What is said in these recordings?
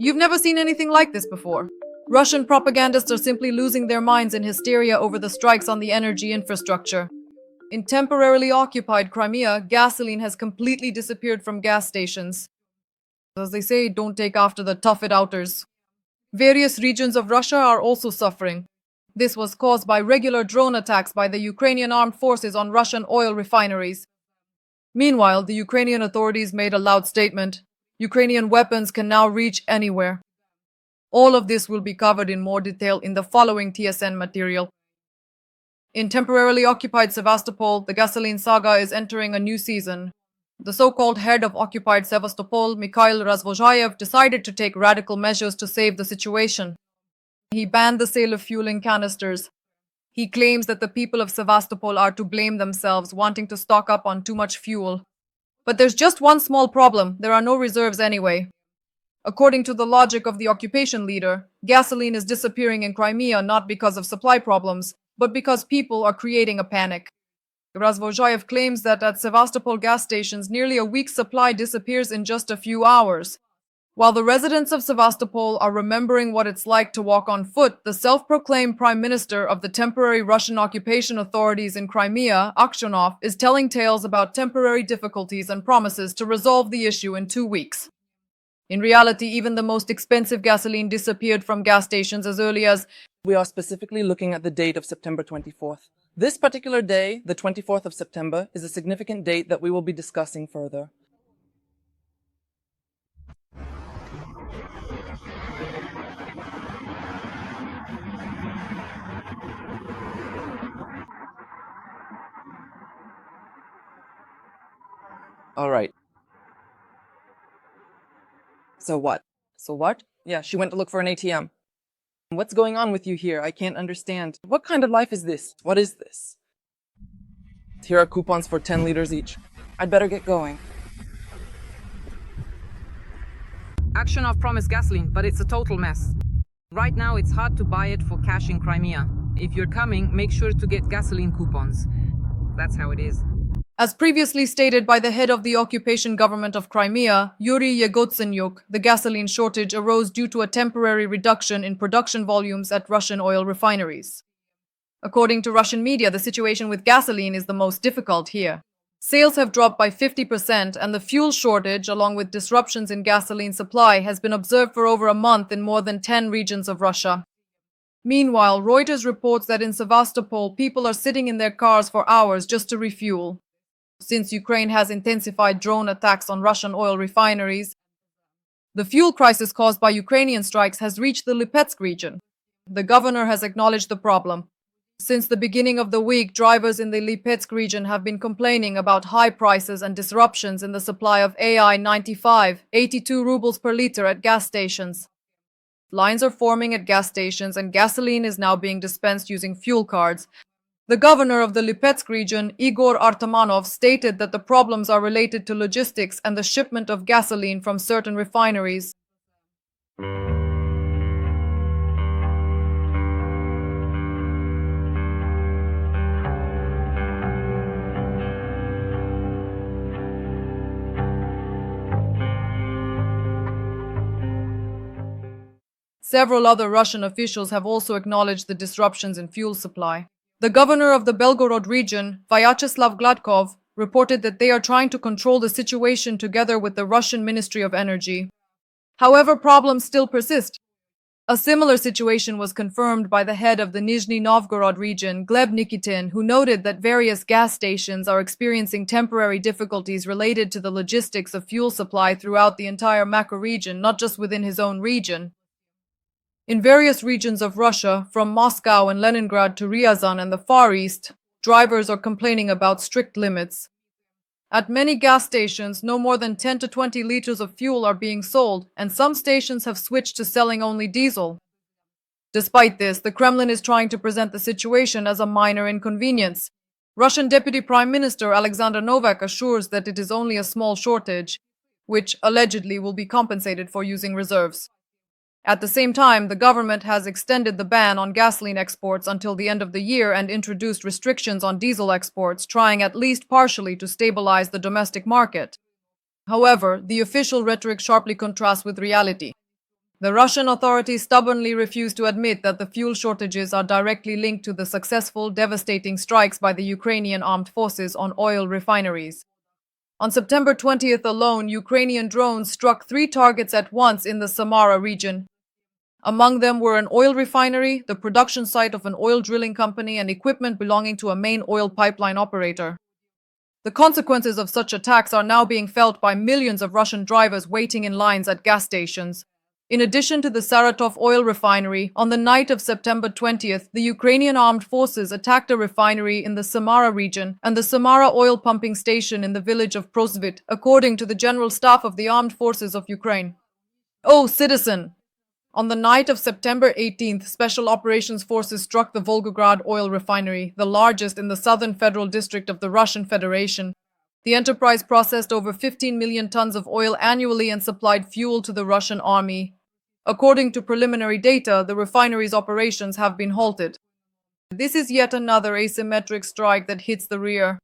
You've never seen anything like this before. Russian propagandists are simply losing their minds in hysteria over the strikes on the energy infrastructure. In temporarily occupied Crimea, gasoline has completely disappeared from gas stations. As they say, don't take after the tough-it-outers. Various regions of Russia are also suffering. This was caused by regular drone attacks by the Ukrainian armed forces on Russian oil refineries. Meanwhile, the Ukrainian authorities made a loud statement. Ukrainian weapons can now reach anywhere. All of this will be covered in more detail in the following TSN material. In temporarily occupied Sevastopol, the gasoline saga is entering a new season. The so-called head of occupied Sevastopol, Mikhail Razvozhayev, decided to take radical measures to save the situation. He banned the sale of fuel in canisters. He claims that the people of Sevastopol are to blame themselves, wanting to stock up on too much fuel. But there's just one small problem: there are no reserves anyway. According to the logic of the occupation leader, gasoline is disappearing in Crimea not because of supply problems, but because people are creating a panic. Razvozhayev claims that at Sevastopol gas stations, nearly a week's supply disappears in just a few hours. While the residents of Sevastopol are remembering what it's like to walk on foot, the self-proclaimed prime minister of the temporary Russian occupation authorities in Crimea, Aksyonov, is telling tales about temporary difficulties and promises to resolve the issue in 2 weeks. In reality, even the most expensive gasoline disappeared from gas stations as early as... We are specifically looking at the date of September 24th. This particular day, the 24th of September, is a significant date that we will be discussing further. All right. So what? Yeah, she went to look for an ATM. What's going on with you here? I can't understand. What kind of life is this? What is this? Here are coupons for 10 liters each. I'd better get going. Aksyonov promised gasoline, but it's a total mess. Right now, it's hard to buy it for cash in Crimea. If you're coming, make sure to get gasoline coupons. That's how it is. As previously stated by the head of the occupation government of Crimea, Yuri Yegotsenyuk, the gasoline shortage arose due to a temporary reduction in production volumes at Russian oil refineries. According to Russian media, the situation with gasoline is the most difficult here. Sales have dropped by 50%, and the fuel shortage, along with disruptions in gasoline supply, has been observed for over a month in more than 10 regions of Russia. Meanwhile, Reuters reports that in Sevastopol, people are sitting in their cars for hours just to refuel. Since Ukraine has intensified drone attacks on Russian oil refineries, the fuel crisis caused by Ukrainian strikes has reached the Lipetsk region. The governor has acknowledged the problem. Since the beginning of the week, drivers in the Lipetsk region have been complaining about high prices and disruptions in the supply of AI 95, 82 rubles per liter at gas stations. Lines are forming at gas stations, and gasoline is now being dispensed using fuel cards. The governor of the Lipetsk region, Igor Artamanov, stated that the problems are related to logistics and the shipment of gasoline from certain refineries. Several other Russian officials have also acknowledged the disruptions in fuel supply. The governor of the Belgorod region, Vyacheslav Gladkov, reported that they are trying to control the situation together with the Russian Ministry of Energy. However, problems still persist. A similar situation was confirmed by the head of the Nizhny Novgorod region, Gleb Nikitin, who noted that various gas stations are experiencing temporary difficulties related to the logistics of fuel supply throughout the entire macro-region, not just within his own region. In various regions of Russia, from Moscow and Leningrad to Ryazan and the Far East, drivers are complaining about strict limits. At many gas stations, no more than 10 to 20 liters of fuel are being sold, and some stations have switched to selling only diesel. Despite this, the Kremlin is trying to present the situation as a minor inconvenience. Russian Deputy Prime Minister Alexander Novak assures that it is only a small shortage, which allegedly will be compensated for using reserves. At the same time, the government has extended the ban on gasoline exports until the end of the year and introduced restrictions on diesel exports, trying at least partially to stabilize the domestic market. However, the official rhetoric sharply contrasts with reality. The Russian authorities stubbornly refuse to admit that the fuel shortages are directly linked to the successful, devastating strikes by the Ukrainian armed forces on oil refineries. On September 20th alone, Ukrainian drones struck 3 targets at once in the Samara region. Among them were an oil refinery, the production site of an oil drilling company, and equipment belonging to a main oil pipeline operator. The consequences of such attacks are now being felt by millions of Russian drivers waiting in lines at gas stations. In addition to the Saratov oil refinery, on the night of September 20th, the Ukrainian armed forces attacked a refinery in the Samara region and the Samara oil pumping station in the village of Prosvit, according to the General Staff of the Armed Forces of Ukraine. Oh, citizen! On the night of September 18th, Special Operations Forces struck the Volgograd oil refinery, the largest in the southern federal district of the Russian Federation. The enterprise processed over 15 million tons of oil annually and supplied fuel to the Russian army. According to preliminary data, the refinery's operations have been halted. This is yet another asymmetric strike that hits the rear.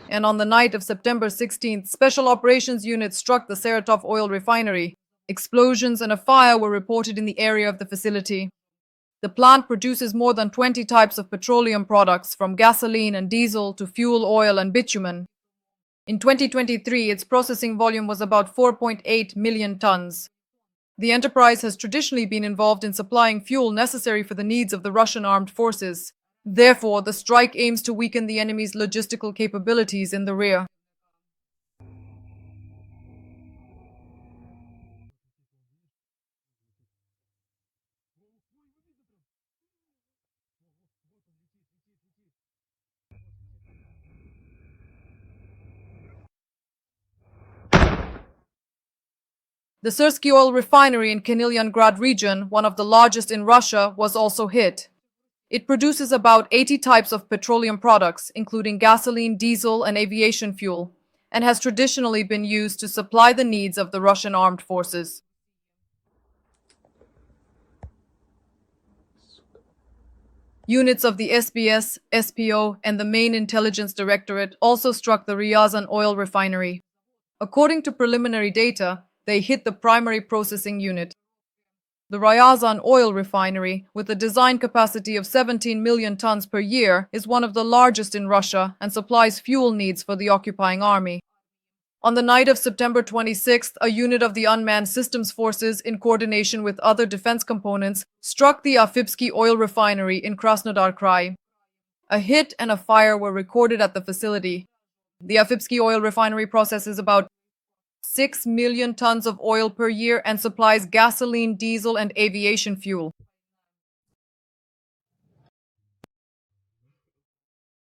And on the night of September 16th, Special Operations units struck the Saratov oil refinery. Explosions and a fire were reported in the area of the facility. The plant produces more than 20 types of petroleum products, from gasoline and diesel to fuel oil and bitumen. In 2023, its processing volume was about 4.8 million tons. The enterprise has traditionally been involved in supplying fuel necessary for the needs of the Russian armed forces. Therefore, the strike aims to weaken the enemy's logistical capabilities in the rear. The Syrsky oil refinery in Kenilyongrad region, one of the largest in Russia, was also hit. It produces about 80 types of petroleum products, including gasoline, diesel, and aviation fuel, and has traditionally been used to supply the needs of the Russian armed forces. Units of the SBS, SPO, and the main intelligence directorate also struck the Ryazan oil refinery. According to preliminary data, they hit the primary processing unit. The Ryazan oil refinery, with a design capacity of 17 million tons per year, is one of the largest in Russia and supplies fuel needs for the occupying army. On the night of September 26th, a unit of the Unmanned Systems Forces, in coordination with other defense components, struck the Afipsky oil refinery in Krasnodar Krai. A hit and a fire were recorded at the facility. The Afipsky oil refinery processes about 6 million tons of oil per year and supplies gasoline, diesel, and aviation fuel.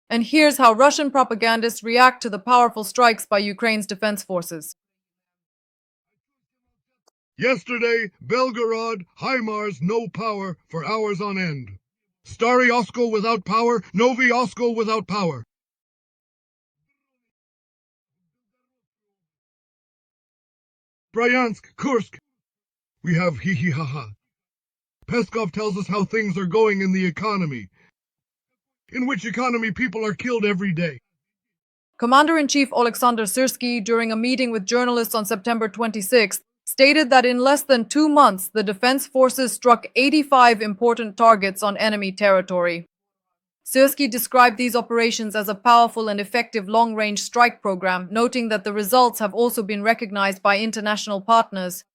And here's how Russian propagandists react to the powerful strikes by Ukraine's defense forces. Yesterday, Belgorod, HIMARS, no power for hours on end. Stary Oskol without power, Novi Oskol without power. Bryansk, Kursk. We have hee-hee-ha-ha. Peskov tells us how things are going in the economy. In which economy people are killed every day. Commander-in-Chief Alexander Syrsky, during a meeting with journalists on September 26th, stated that in less than 2 months, the defense forces struck 85 important targets on enemy territory. Syrsky described these operations as a powerful and effective long-range strike program, noting that the results have also been recognized by international partners.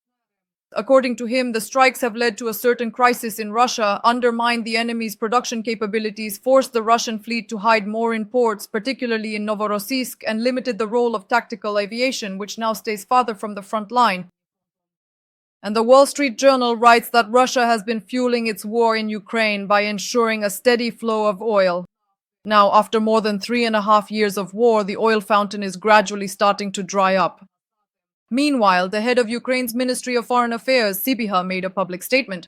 According to him, the strikes have led to a certain crisis in Russia, undermined the enemy's production capabilities, forced the Russian fleet to hide more in ports, particularly in Novorossiysk, and limited the role of tactical aviation, which now stays farther from the front line. And the Wall Street Journal writes that Russia has been fueling its war in Ukraine by ensuring a steady flow of oil. Now, after more than 3.5 years of war, the oil fountain is gradually starting to dry up. Meanwhile, the head of Ukraine's Ministry of Foreign Affairs, Sybiha, made a public statement.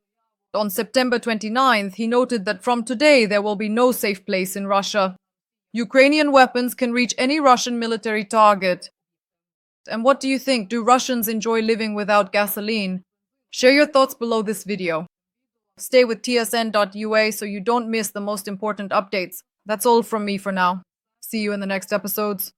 On September 29th, he noted that from today there will be no safe place in Russia. Ukrainian weapons can reach any Russian military target. And what do you think? Do Russians enjoy living without gasoline? Share your thoughts below this video. Stay with TSN.ua so you don't miss the most important updates. That's all from me for now. See you in the next episodes.